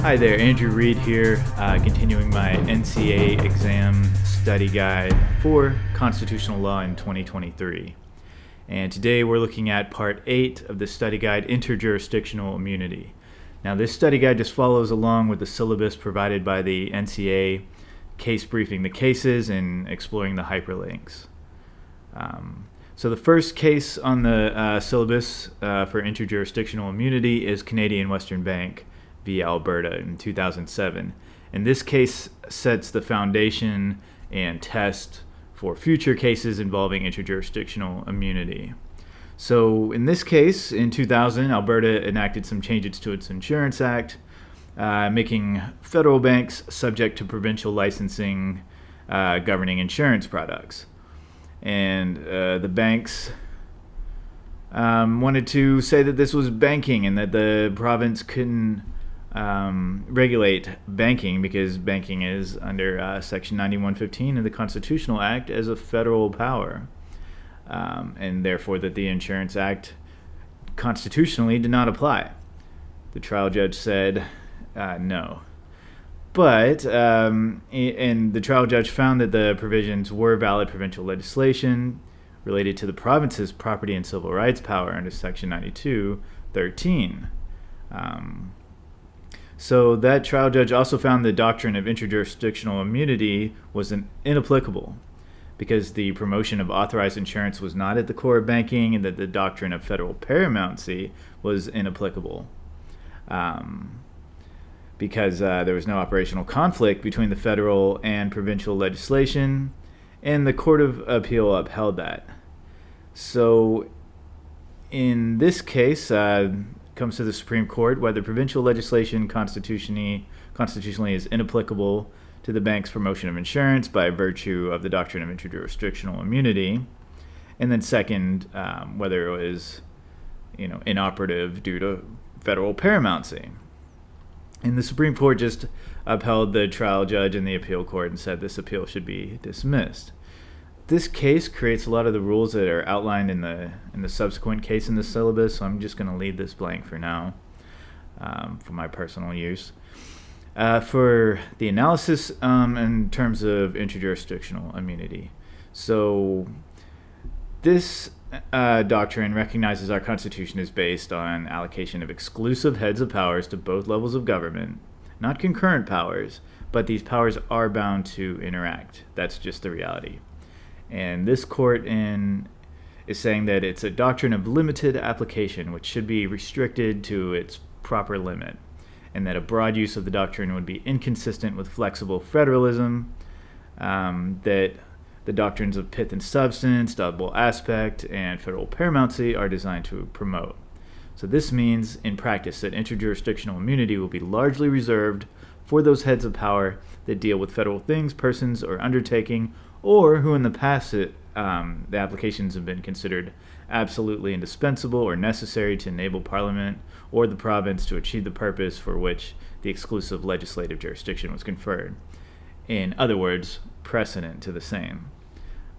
Hi there, Andrew Reed here, continuing my NCA exam study guide for constitutional law in 2023. And today we're looking at part 8 of the study guide, Interjurisdictional Immunity. Now this study guide just follows along with the syllabus provided by the NCA, case briefing the cases and exploring the hyperlinks. So the first case on the syllabus for interjurisdictional immunity is Canadian Western Bank v. Alberta in 2007. And this case sets the foundation and test for future cases involving interjurisdictional immunity. So in this case, in 2000, Alberta enacted some changes to its Insurance Act, making federal banks subject to provincial licensing governing insurance products. And the banks wanted to say that this was banking and that the province couldn't regulate banking because banking is under Section 9115 of the Constitutional Act as a federal power, and therefore that the Insurance Act constitutionally did not apply. The trial judge said no. But, and the trial judge found that the provisions were valid provincial legislation related to the province's property and civil rights power under Section 9213. So that trial judge also found the doctrine of interjurisdictional immunity was inapplicable because the promotion of authorized insurance was not at the core of banking, and that the doctrine of federal Paramount C was inapplicable. Because there was no operational conflict between the federal and provincial legislation, and the Court of Appeal upheld that. So in this case, comes to the Supreme Court whether provincial legislation constitutionally is inapplicable to the bank's promotion of insurance by virtue of the doctrine of interjurisdictional immunity, and then second, whether it was inoperative due to federal paramountcy. And the Supreme Court just upheld the trial judge in the appeal court and said this appeal should be dismissed. This case creates a lot of the rules that are outlined in the subsequent case in the syllabus, so I'm just going to leave this blank for now for my personal use. For the analysis in terms of interjurisdictional immunity. So this doctrine recognizes our Constitution is based on allocation of exclusive heads of powers to both levels of government, not concurrent powers, but these powers are bound to interact. That's just the reality. And this court is saying that it's a doctrine of limited application, which should be restricted to its proper limit, and that a broad use of the doctrine would be inconsistent with flexible federalism, that the doctrines of pith and substance, double aspect, and federal paramountcy are designed to promote. So this means, in practice, that interjurisdictional immunity will be largely reserved for those heads of power that deal with federal things, persons, or undertaking, or who in the past the applications have been considered absolutely indispensable or necessary to enable Parliament or the province to achieve the purpose for which the exclusive legislative jurisdiction was conferred. In other words, precedent to the same.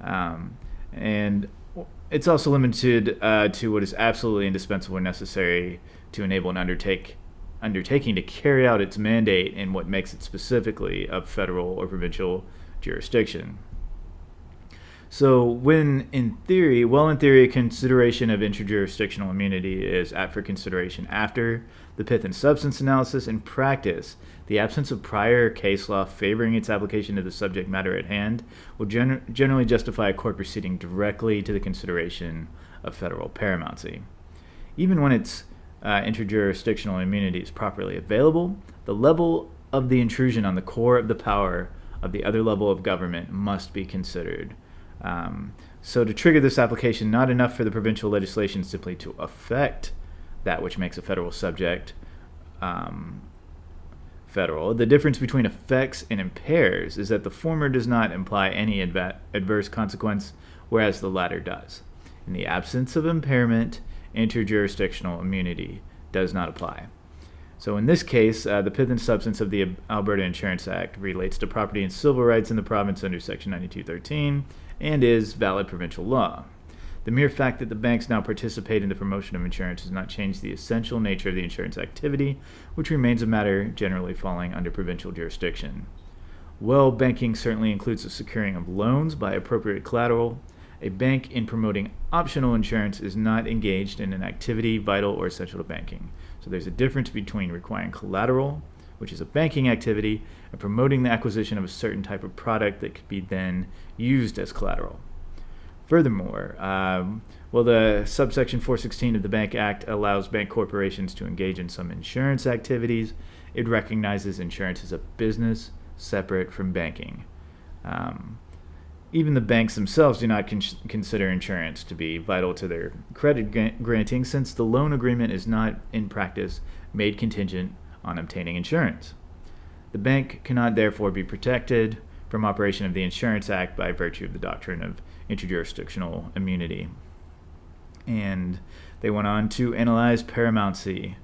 And it's also limited to what is absolutely indispensable or necessary to enable an undertaking to carry out its mandate in what makes it specifically of federal or provincial jurisdiction. So when in theory, consideration of interjurisdictional immunity is for consideration after the pith and substance analysis. In practice, the absence of prior case law favoring its application to the subject matter at hand will generally justify a court proceeding directly to the consideration of federal paramountcy. Even when its interjurisdictional immunity is properly available, the level of the intrusion on the core of the power of the other level of government must be considered. So to trigger this application, not enough for the provincial legislation simply to affect that which makes a federal subject federal. The difference between affects and impairs is that the former does not imply any adverse consequence, whereas the latter does. In the absence of impairment, interjurisdictional immunity does not apply. So in this case, the pith and substance of the Alberta Insurance Act relates to property and civil rights in the province under Section 9213 and is valid provincial law. The mere fact that the banks now participate in the promotion of insurance does not change the essential nature of the insurance activity, which remains a matter generally falling under provincial jurisdiction. While banking certainly includes the securing of loans by appropriate collateral, a bank in promoting optional insurance is not engaged in an activity vital or essential to banking. So there's a difference between requiring collateral, which is a banking activity, and promoting the acquisition of a certain type of product that could be then used as collateral. Furthermore, while the subsection 416 of the Bank Act allows bank corporations to engage in some insurance activities, it recognizes insurance as a business separate from banking. Even the banks themselves do not consider insurance to be vital to their credit granting, since the loan agreement is not, in practice, made contingent on obtaining insurance. The bank cannot therefore be protected from operation of the Insurance Act by virtue of the doctrine of interjurisdictional immunity. And they went on to analyze Paramount C.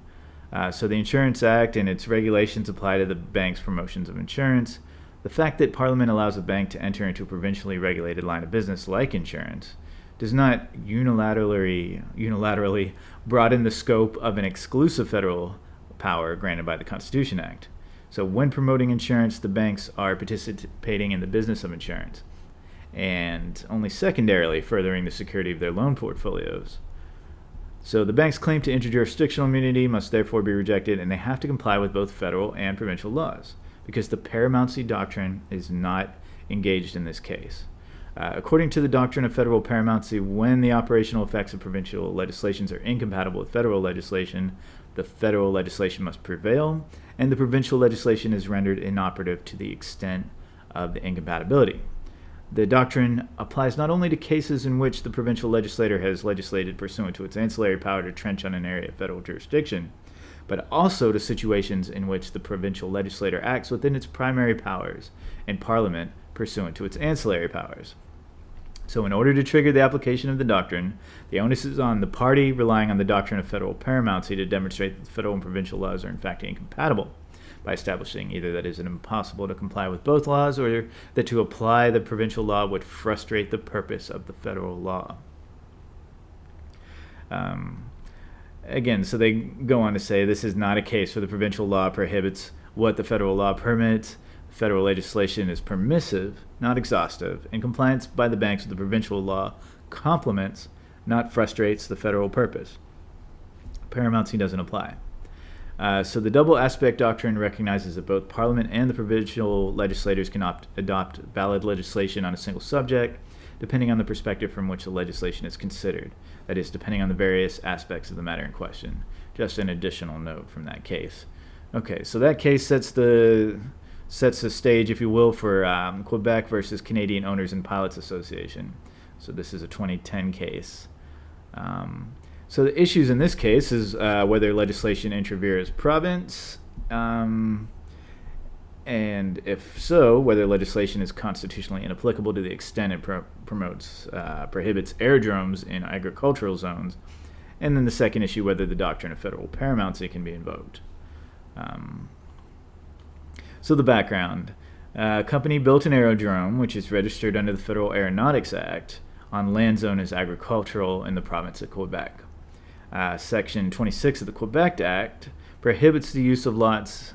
So the Insurance Act and its regulations apply to the bank's promotions of insurance. The fact that Parliament allows a bank to enter into a provincially regulated line of business like insurance does not unilaterally broaden the scope of an exclusive federal power granted by the Constitution Act. So when promoting insurance, the banks are participating in the business of insurance and only secondarily furthering the security of their loan portfolios. So the bank's claim to interjurisdictional immunity must therefore be rejected, and they have to comply with both federal and provincial laws, because the Paramount C doctrine is not engaged in this case. According to the doctrine of federal paramountcy, when the operational effects of provincial legislations are incompatible with federal legislation, the federal legislation must prevail, and the provincial legislation is rendered inoperative to the extent of the incompatibility. The doctrine applies not only to cases in which the provincial legislator has legislated pursuant to its ancillary power to trench on an area of federal jurisdiction, but also to situations in which the provincial legislator acts within its primary powers and Parliament pursuant to its ancillary powers. So in order to trigger the application of the doctrine, the onus is on the party relying on the doctrine of federal paramountcy to demonstrate that the federal and provincial laws are in fact incompatible, by establishing either that it is impossible to comply with both laws, or that to apply the provincial law would frustrate the purpose of the federal law. Again, so they go on to say this is not a case where the provincial law prohibits what the federal law permits. Federal legislation is permissive, not exhaustive, and compliance by the banks with the provincial law complements, not frustrates, the federal purpose. Paramountcy doesn't apply. So the double aspect doctrine recognizes that both Parliament and the provincial legislators can adopt valid legislation on a single subject, depending on the perspective from which the legislation is considered. That is, depending on the various aspects of the matter in question. Just an additional note from that case. Okay, so that case sets the stage, if you will, for Quebec versus Canadian Owners and Pilots Association. So this is a 2010 case. So the issues in this case is whether legislation interferes province, and if so, whether legislation is constitutionally inapplicable to the extent it prohibits aerodromes in agricultural zones, and then the second issue, whether the doctrine of federal paramountcy can be invoked. So the background. A company built an aerodrome, which is registered under the Federal Aeronautics Act, on land zone as agricultural in the province of Quebec. Section 26 of the Quebec Act prohibits the use of lots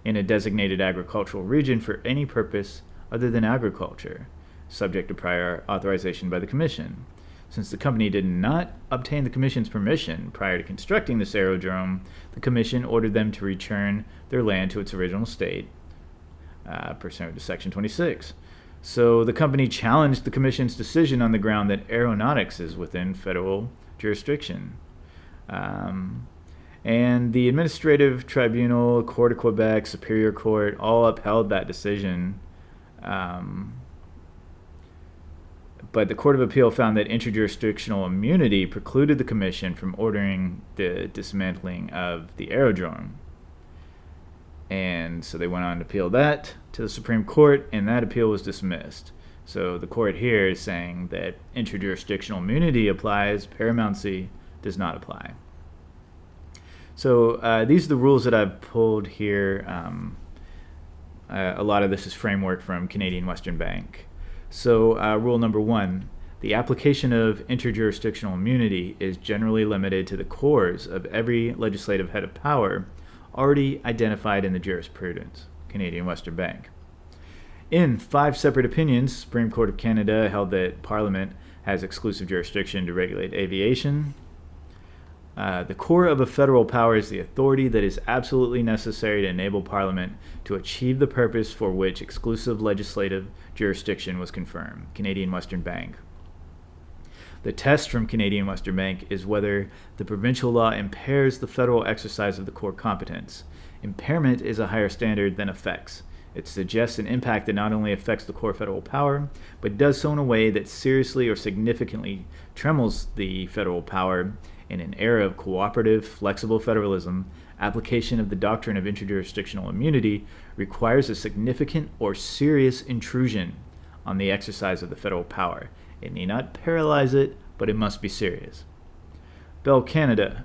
in a designated agricultural region for any purpose other than agriculture, subject to prior authorization by the Commission. Since the company did not obtain the Commission's permission prior to constructing this aerodrome, the Commission ordered them to return their land to its original state, pursuant to Section 26. So the company challenged the Commission's decision on the ground that aeronautics is within federal jurisdiction. And the Administrative Tribunal, Court of Quebec, Superior Court, all upheld that decision. But the Court of Appeal found that interjurisdictional immunity precluded the Commission from ordering the dismantling of the aerodrome. And so they went on to appeal that to the Supreme Court, and that appeal was dismissed. So the court here is saying that interjurisdictional immunity applies, paramountcy does not apply. So these are the rules that I've pulled here. A lot of this is framework from Canadian Western Bank. So rule number 1, The application of interjurisdictional immunity is generally limited to the cores of every legislative head of power already identified in the jurisprudence. Canadian Western Bank. In 5 separate opinions, Supreme Court of Canada held that Parliament has exclusive jurisdiction to regulate aviation. The core of a federal power is the authority that is absolutely necessary to enable Parliament to achieve the purpose for which exclusive legislative jurisdiction was confirmed. Canadian Western Bank. The test from Canadian Western Bank is whether the provincial law impairs the federal exercise of the core competence. Impairment is a higher standard than affects. It suggests an impact that not only affects the core federal power, but does so in a way that seriously or significantly trembles the federal power. In an era of cooperative, flexible federalism, application of the doctrine of interjurisdictional immunity requires a significant or serious intrusion on the exercise of the federal power. It need not paralyze it, but it must be serious. Bell Canada.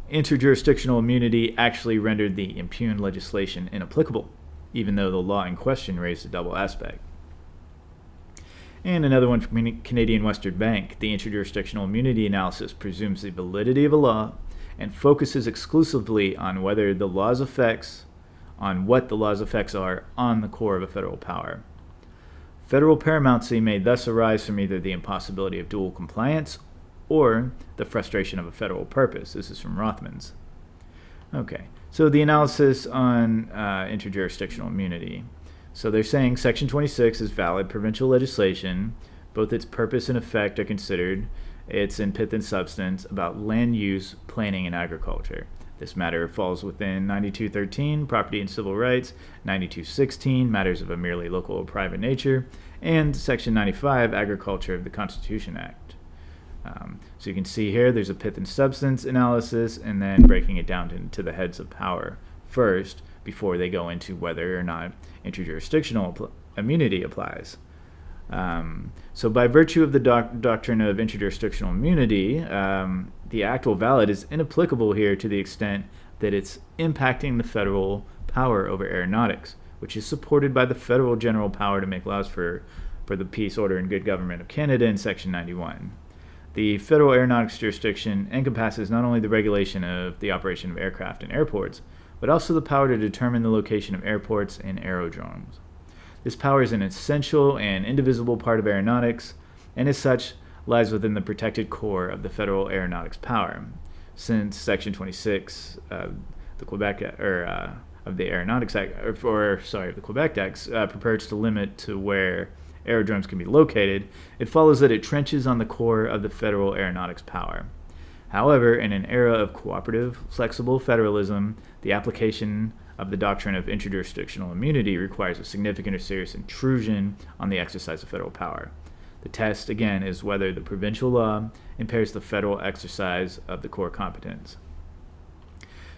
Interjurisdictional immunity actually rendered the impugned legislation inapplicable, even though the law in question raised a double aspect. And another one from Canadian Western Bank. The interjurisdictional immunity analysis presumes the validity of a law and focuses exclusively on what the law's effects are on the core of a federal power. Federal Paramount C may thus arise from either the impossibility of dual compliance or the frustration of a federal purpose. This is from Rothman's. Okay, so the analysis on interjurisdictional immunity. So they're saying Section 26 is valid provincial legislation. Both its purpose and effect are considered. It's in pith and substance about land use, planning, and agriculture. This matter falls within 9213, property and civil rights, 9216, matters of a merely local or private nature, and Section 95, agriculture of the Constitution Act. So you can see here there's a pith and substance analysis and then breaking it down to the heads of power first before they go into whether or not interjurisdictional immunity applies. So by virtue of the doctrine of interjurisdictional immunity, the actual valid is inapplicable here to the extent that it's impacting the federal power over aeronautics, which is supported by the federal general power to make laws for the peace, order, and good government of Canada in Section 91. The federal aeronautics jurisdiction encompasses not only the regulation of the operation of aircraft and airports, but also the power to determine the location of airports and aerodromes. This power is an essential and indivisible part of aeronautics, and as such, lies within the protected core of the federal aeronautics power. Since Section 26 of the Quebec of the Aeronautics Act, of the Quebec Act, purports to limit to where aerodromes can be located, it follows that it trenches on the core of the federal aeronautics power. However, in an era of cooperative, flexible federalism, the application of the doctrine of interjurisdictional immunity requires a significant or serious intrusion on the exercise of federal power. The test, again, is whether the provincial law impairs the federal exercise of the core competence.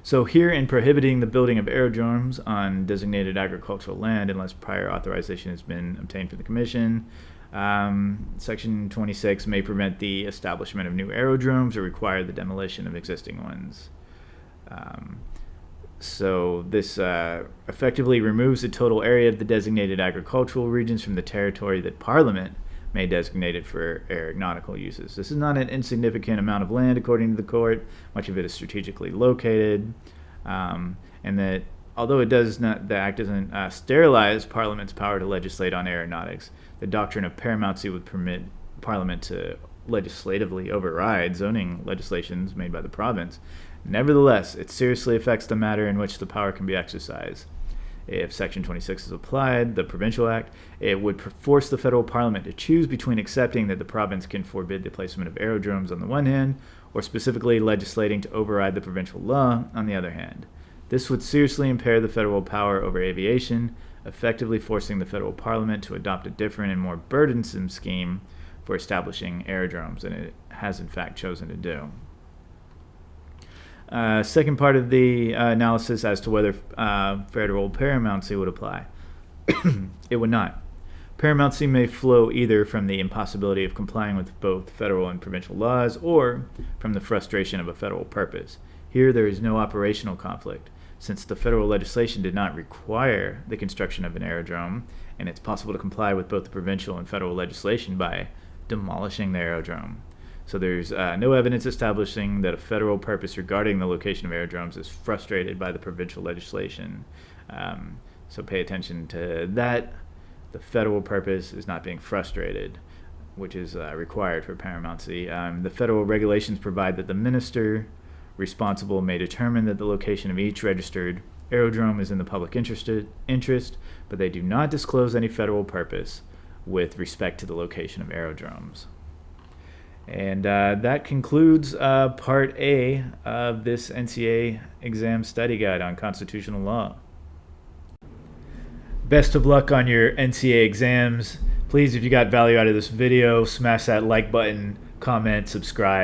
So here, in prohibiting the building of aerodromes on designated agricultural land unless prior authorization has been obtained from the Commission, Section 26 may prevent the establishment of new aerodromes or require the demolition of existing ones. So this effectively removes the total area of the designated agricultural regions from the territory that Parliament may designate it for aeronautical uses. This is not an insignificant amount of land, according to the court. Much of it is strategically located, and that although the Act doesn't sterilize Parliament's power to legislate on aeronautics, the doctrine of Paramount C would permit Parliament to legislatively override zoning legislations made by the province. Nevertheless, it seriously affects the manner in which the power can be exercised. If Section 26 is applied, the Provincial Act, it would force the federal parliament to choose between accepting that the province can forbid the placement of aerodromes on the one hand, or specifically legislating to override the provincial law on the other hand. This would seriously impair the federal power over aviation, effectively forcing the federal parliament to adopt a different and more burdensome scheme for establishing aerodromes than it has in fact chosen to do. Second part of the analysis as to whether federal paramountcy would apply. It would not. Paramountcy may flow either from the impossibility of complying with both federal and provincial laws or from the frustration of a federal purpose. Here there is no operational conflict, since the federal legislation did not require the construction of an aerodrome, and it's possible to comply with both the provincial and federal legislation by demolishing the aerodrome. So there's no evidence establishing that a federal purpose regarding the location of aerodromes is frustrated by the provincial legislation. So pay attention to that. The federal purpose is not being frustrated, which is required for Paramount C. The federal regulations provide that the minister responsible may determine that the location of each registered aerodrome is in the public interest, but they do not disclose any federal purpose with respect to the location of aerodromes. And that concludes Part A of this NCA exam study guide on constitutional law. Best of luck on your NCA exams. Please, if you got value out of this video, smash that like button, comment, subscribe.